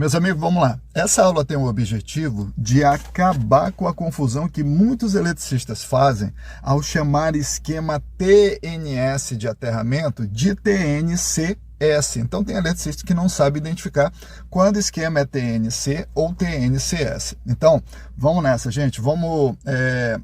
Meus amigos, vamos lá. Essa aula tem o objetivo de acabar com a confusão que muitos eletricistas fazem ao chamar esquema TNS de aterramento de TNCS. Então, tem eletricista que não sabe identificar quando o esquema é TNC ou TNCS. Então, vamos nessa, gente. Vamos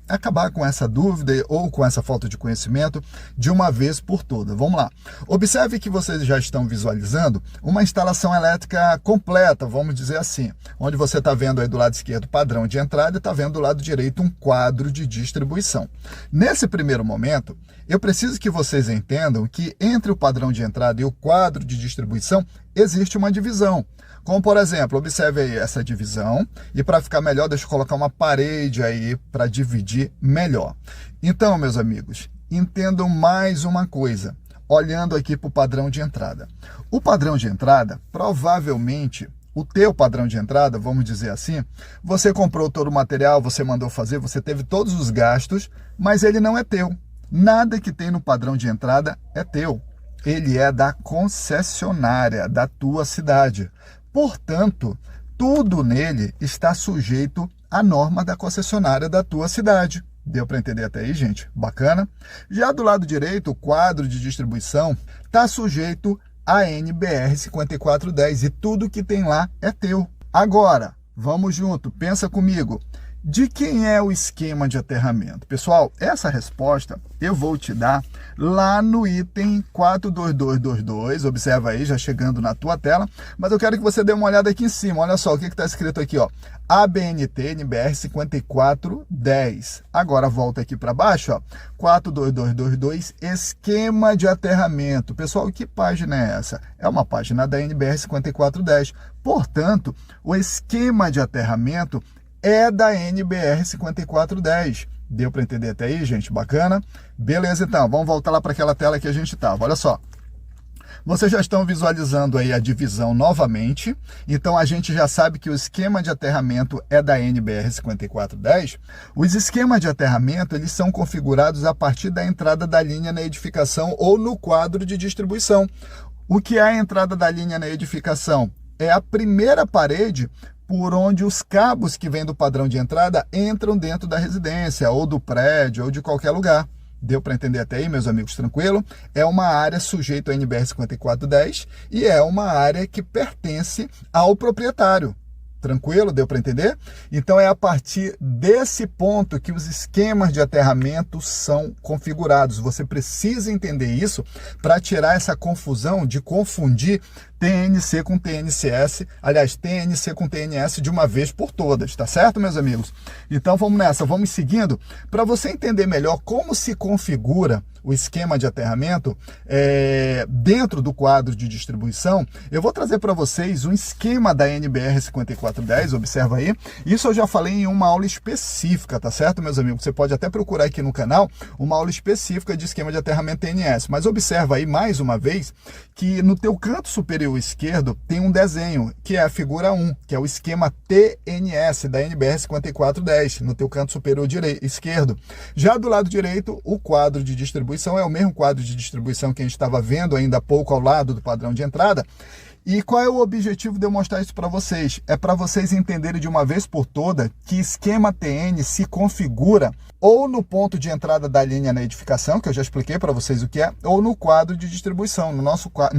acabar com essa dúvida ou com essa falta de conhecimento de uma vez por todas. Vamos lá. Observe que vocês já estão visualizando uma instalação elétrica completa, vamos dizer assim, onde você está vendo aí do lado esquerdo padrão de entrada e está vendo do lado direito um quadro de distribuição. Nesse primeiro momento, eu preciso que vocês entendam que entre o padrão de entrada e o quadro de distribuição existe uma divisão. Como, por exemplo, observe aí essa divisão, e para ficar melhor, deixa eu colocar uma parede aí para dividir melhor. Então, meus amigos, entendam mais uma coisa, olhando aqui para o padrão de entrada. O padrão de entrada, provavelmente, o teu padrão de entrada, vamos dizer assim, você comprou todo o material, você mandou fazer, você teve todos os gastos, mas ele não é teu. Nada que tem no padrão de entrada é teu. Ele é da concessionária, da tua cidade. Portanto, tudo nele está sujeito à norma da concessionária da tua cidade. Deu para entender até aí, gente? Bacana? Já do lado direito, o quadro de distribuição está sujeito à NBR 5410 e tudo que tem lá é teu. Agora, vamos junto, pensa comigo. De quem é o esquema de aterramento? Pessoal, essa resposta eu vou te dar lá no item 42222, observa aí, já chegando na tua tela, mas eu quero que você dê uma olhada aqui em cima, olha só o que está escrito aqui, ó, ABNT NBR 5410. Agora volta aqui para baixo, ó, 42222, esquema de aterramento. Pessoal, que página é essa? É uma página da NBR 5410, portanto, o esquema de aterramento é da NBR 5410. Deu para entender até aí, gente? Bacana? Beleza, então. Vamos voltar lá para aquela tela que a gente estava. Olha só. Vocês já estão visualizando aí a divisão novamente. Então, a gente já sabe que o esquema de aterramento é da NBR 5410. Os esquemas de aterramento, eles são configurados a partir da entrada da linha na edificação ou no quadro de distribuição. O que é a entrada da linha na edificação? É a primeira parede por onde os cabos que vêm do padrão de entrada entram dentro da residência, ou do prédio, ou de qualquer lugar. Deu para entender até aí, meus amigos? Tranquilo? É uma área sujeita ao NBR 5410 e é uma área que pertence ao proprietário. Tranquilo? Deu para entender? Então, é a partir desse ponto que os esquemas de aterramento são configurados. Você precisa entender isso para tirar essa confusão de confundir TNC com TNCS, aliás, TNC com TNS de uma vez por todas, tá certo, meus amigos? Então, vamos nessa, vamos seguindo. Para você entender melhor como se configura o esquema de aterramento dentro do quadro de distribuição, eu vou trazer para vocês um esquema da NBR 5410, observa aí. Isso eu já falei em uma aula específica, tá certo, meus amigos? Você pode até procurar aqui no canal uma aula específica de esquema de aterramento TNS, mas observa aí mais uma vez que no teu canto superior esquerdo tem um desenho, que é a figura 1, que é o esquema TNS da NBR 5410, no teu canto superior esquerdo. Já do lado direito, o quadro de distribuição é o mesmo quadro de distribuição que a gente estava vendo ainda há pouco ao lado do padrão de entrada. E qual é o objetivo de eu mostrar isso para vocês? É para vocês entenderem de uma vez por toda que esquema TN se configura ou no ponto de entrada da linha na edificação, que eu já expliquei para vocês o que é, ou no quadro de distribuição. No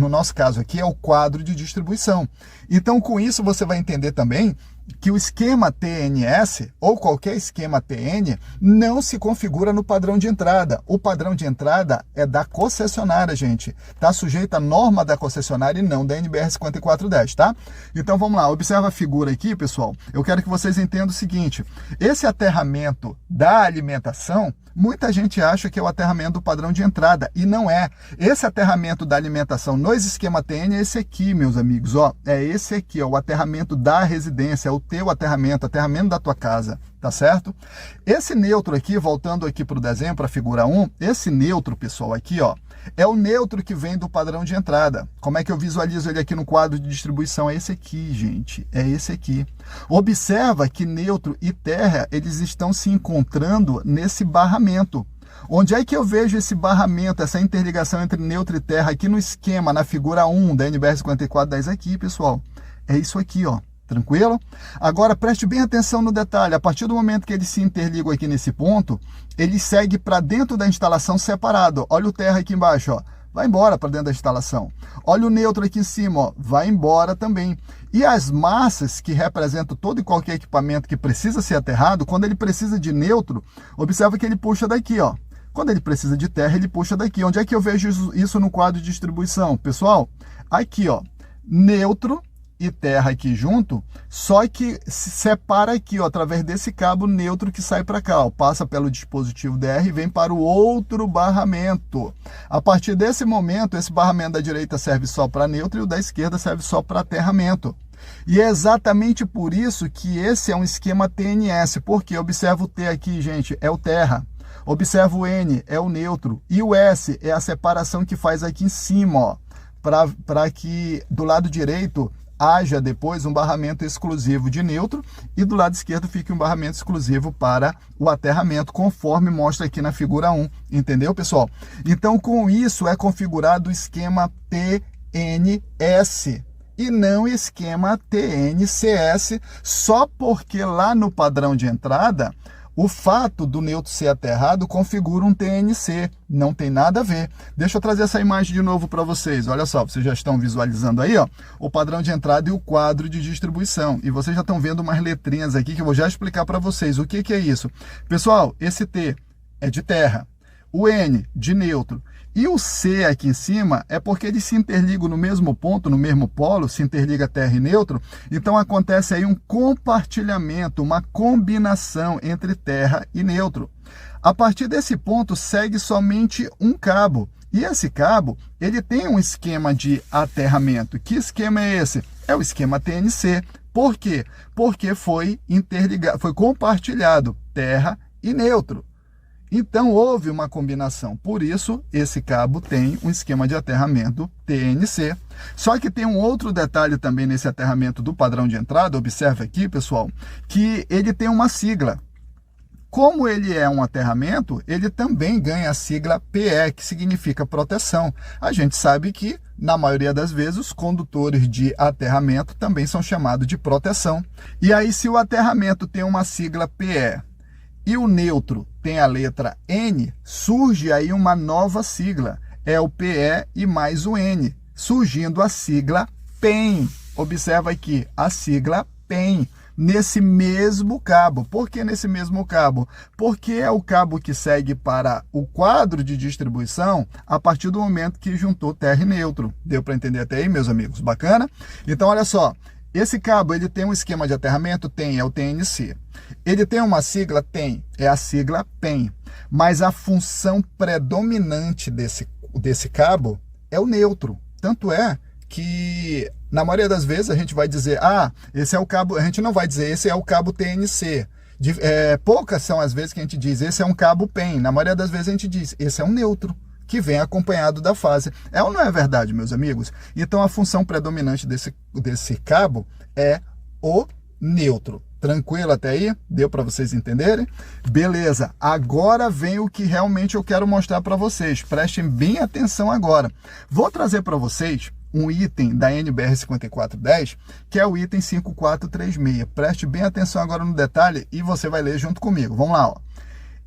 nosso caso aqui é o quadro de distribuição. Então, com isso, você vai entender também que o esquema TNS, ou qualquer esquema TN, não se configura no padrão de entrada. O padrão de entrada é da concessionária, gente. Está sujeito à norma da concessionária e não da NBR 5410, tá? Então, vamos lá. Observa a figura aqui, pessoal. Eu quero que vocês entendam o seguinte. Esse aterramento da alimentação, muita gente acha que é o aterramento do padrão de entrada, e não é. Esse aterramento da alimentação nos esquema TN é esse aqui, meus amigos, ó. É esse aqui, ó, o aterramento da residência, o teu aterramento da tua casa, tá certo? Esse neutro aqui, voltando aqui para o desenho, para a figura 1, esse neutro, pessoal, aqui, ó, é o neutro que vem do padrão de entrada. Como é que eu visualizo ele aqui no quadro de distribuição? É esse aqui, gente, é esse aqui. Observa que neutro e terra, eles estão se encontrando nesse barramento. Onde é que eu vejo esse barramento, essa interligação entre neutro e terra aqui no esquema, na figura 1 da NBR 5410 aqui, pessoal? É isso aqui, ó. Tranquilo? Agora preste bem atenção no detalhe. A partir do momento que eles se interligam aqui nesse ponto, ele segue para dentro da instalação separado. Olha o terra aqui embaixo, ó. Vai embora para dentro da instalação. Olha o neutro aqui em cima, ó. Vai embora também. E as massas que representam todo e qualquer equipamento que precisa ser aterrado, quando ele precisa de neutro, observa que ele puxa daqui, ó. Quando ele precisa de terra, ele puxa daqui. Onde é que eu vejo isso no quadro de distribuição? Pessoal, aqui, ó. Neutro e terra aqui junto, só que se separa aqui, ó, através desse cabo neutro que sai para cá, ó, passa pelo dispositivo DR e vem para o outro barramento. A partir desse momento, esse barramento da direita serve só para neutro e o da esquerda serve só para aterramento. E é exatamente por isso que esse é um esquema TNS, porque observa o T aqui, gente, é o terra. Observa o N, é o neutro. E o S é a separação que faz aqui em cima, ó, para que do lado direito haja depois um barramento exclusivo de neutro e do lado esquerdo fique um barramento exclusivo para o aterramento, conforme mostra aqui na figura 1, entendeu, pessoal? Então, com isso é configurado o esquema TNS e não esquema TNCS, só porque lá no padrão de entrada, o fato do neutro ser aterrado configura um TNC, não tem nada a ver. Deixa eu trazer essa imagem de novo para vocês. Olha só, vocês já estão visualizando aí, ó, o padrão de entrada e o quadro de distribuição. E vocês já estão vendo umas letrinhas aqui que eu vou já explicar para vocês. O que que é isso? Pessoal, esse T é de terra, o N de neutro. E o C aqui em cima é porque eles se interligam no mesmo ponto, no mesmo polo, se interliga terra e neutro. Então acontece aí um compartilhamento, uma combinação entre terra e neutro. A partir desse ponto segue somente um cabo. E esse cabo, ele tem um esquema de aterramento. Que esquema é esse? É o esquema TNC. Por quê? Porque foi interligado, foi compartilhado terra e neutro. Então, houve uma combinação. Por isso, esse cabo tem um esquema de aterramento TNC. Só que tem um outro detalhe também nesse aterramento do padrão de entrada. Observe aqui, pessoal, que ele tem uma sigla. Como ele é um aterramento, ele também ganha a sigla PE, que significa proteção. A gente sabe que, na maioria das vezes, os condutores de aterramento também são chamados de proteção. E aí, se o aterramento tem uma sigla PE, e o neutro tem a letra N, surge aí uma nova sigla. É o PE e mais o N, surgindo a sigla PEN. Observa aqui, a sigla PEN, nesse mesmo cabo. Por que nesse mesmo cabo? Porque é o cabo que segue para o quadro de distribuição a partir do momento que juntou terra e neutro. Deu para entender até aí, meus amigos? Bacana? Então, olha só. Esse cabo, ele tem um esquema de aterramento? Tem, é o TNC. Ele tem uma sigla? Tem, é a sigla PEN. Mas a função predominante desse cabo é o neutro. Tanto é que, na maioria das vezes, a gente vai dizer, esse é o cabo, a gente não vai dizer, esse é o cabo TNC. Poucas são as vezes que a gente diz, esse é um cabo PEN. Na maioria das vezes a gente diz, esse é um neutro, que vem acompanhado da fase. É ou não é verdade, meus amigos? Então, a função predominante desse cabo é o neutro. Tranquilo até aí? Deu para vocês entenderem? Beleza. Agora vem o que realmente eu quero mostrar para vocês. Prestem bem atenção agora. Vou trazer para vocês um item da NBR 5410, que é o item 5436. Preste bem atenção agora no detalhe e você vai ler junto comigo. Vamos lá, ó.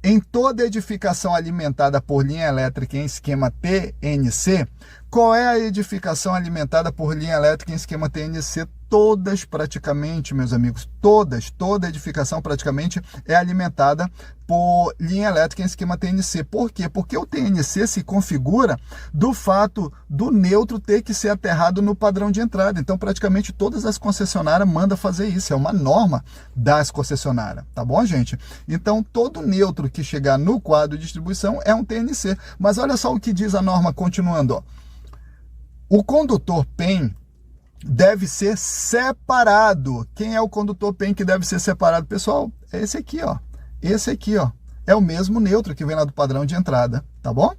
Em toda edificação alimentada por linha elétrica em esquema TNC, qual é a edificação alimentada por linha elétrica em esquema TNC? Todas praticamente, meus amigos, toda edificação praticamente é alimentada por linha elétrica em esquema TNC. Por quê? Porque o TNC se configura do fato do neutro ter que ser aterrado no padrão de entrada. Então, praticamente todas as concessionárias mandam fazer isso. É uma norma das concessionárias. Tá bom, gente? Então, todo neutro que chegar no quadro de distribuição é um TNC. Mas olha só o que diz a norma continuando, ó. O condutor PEN deve ser separado. Quem é o condutor PEN que deve ser separado? Pessoal, é esse aqui, ó. Esse aqui, ó. É o mesmo neutro que vem lá do padrão de entrada, tá bom?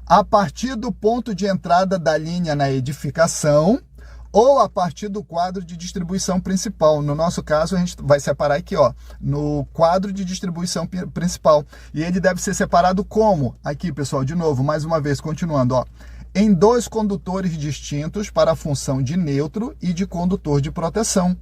A partir do ponto de entrada da linha na edificação ou a partir do quadro de distribuição principal. No nosso caso, a gente vai separar aqui, ó, no quadro de distribuição principal. E ele deve ser separado como? Aqui, pessoal, de novo, mais uma vez, continuando, ó. em dois condutores distintos para a função de neutro e de condutor de proteção.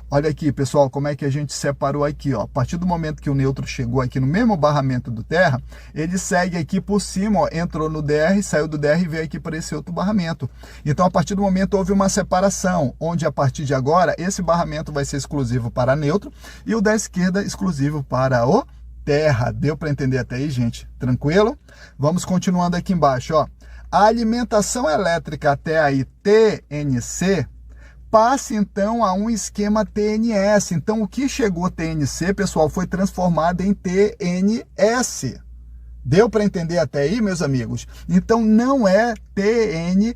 Olha aqui, pessoal, como é que a gente separou aqui, ó. A partir do momento que o neutro chegou aqui no mesmo barramento do terra, ele segue aqui por cima, ó, entrou no DR, saiu do DR e veio aqui para esse outro barramento. Então, a partir do momento, houve uma separação, onde a partir de agora, esse barramento vai ser exclusivo para neutro e o da esquerda exclusivo para o terra. Deu para entender até aí, gente? Tranquilo? Vamos continuando aqui embaixo, ó. A alimentação elétrica até aí, TNC, passa então a um esquema TNS. Então o que chegou TNC, pessoal, foi transformado em TNS. Deu para entender até aí, meus amigos? Então não é TNCS,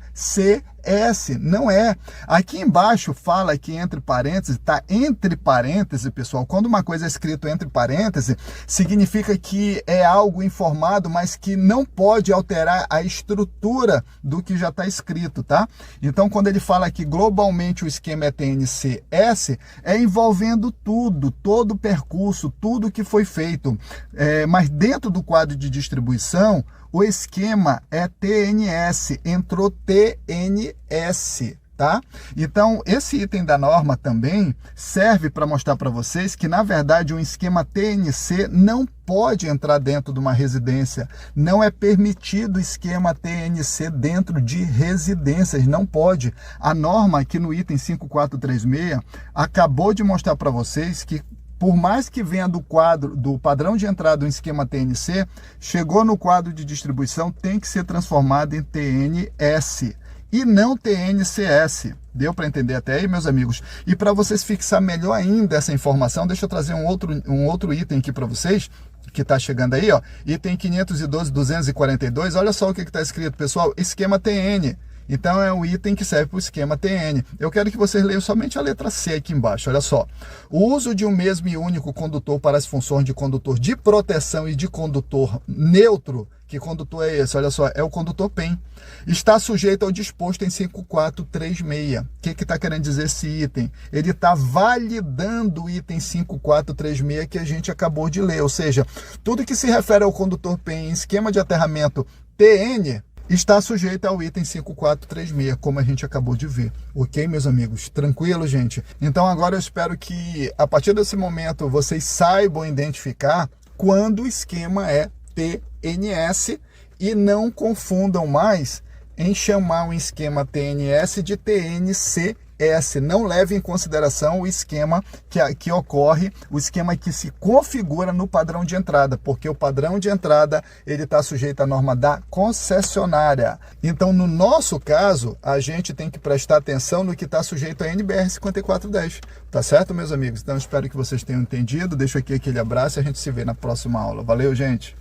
não é. Aqui embaixo fala que entre parênteses, tá entre parênteses, pessoal. Quando uma coisa é escrito entre parênteses, significa que é algo informado, mas que não pode alterar a estrutura do que já está escrito, tá? Então, quando ele fala que globalmente o esquema é TNCS, é envolvendo tudo, todo o percurso, tudo que foi feito. Mas dentro do quadro de distribuição, o esquema é TNS, entrou TNS, tá? Então, esse item da norma também serve para mostrar para vocês que, na verdade, um esquema TNC não pode entrar dentro de uma residência. Não é permitido esquema TNC dentro de residências, não pode. A norma aqui no item 5436 acabou de mostrar para vocês que, por mais que venha do padrão de entrada um esquema TNC, chegou no quadro de distribuição, tem que ser transformado em TNS e não TNCS. Deu para entender até aí, meus amigos? E para vocês fixar melhor ainda essa informação, deixa eu trazer um outro item aqui para vocês, que está chegando aí, ó. Item 512.242, olha só o que está escrito, pessoal, esquema TN. Então, é um item que serve para o esquema TN. Eu quero que vocês leiam somente a letra C aqui embaixo, olha só. O uso de um mesmo e único condutor para as funções de condutor de proteção e de condutor neutro, que condutor é esse? Olha só, é o condutor PEM. Está sujeito ao disposto em 5436. O que está querendo dizer esse item? Ele está validando o item 5436 que a gente acabou de ler. Ou seja, tudo que se refere ao condutor PEM em esquema de aterramento TN está sujeito ao item 5436, como a gente acabou de ver. Ok, meus amigos? Tranquilo, gente? Então agora eu espero que, a partir desse momento, vocês saibam identificar quando o esquema é TNS e não confundam mais em chamar um esquema TNS de TNCS. Não leve em consideração o esquema que ocorre, o esquema que se configura no padrão de entrada, porque o padrão de entrada ele está sujeito à norma da concessionária. Então, no nosso caso, a gente tem que prestar atenção no que está sujeito a NBR 5410. Tá certo, meus amigos? Então, espero que vocês tenham entendido. Deixo aqui aquele abraço e a gente se vê na próxima aula. Valeu, gente!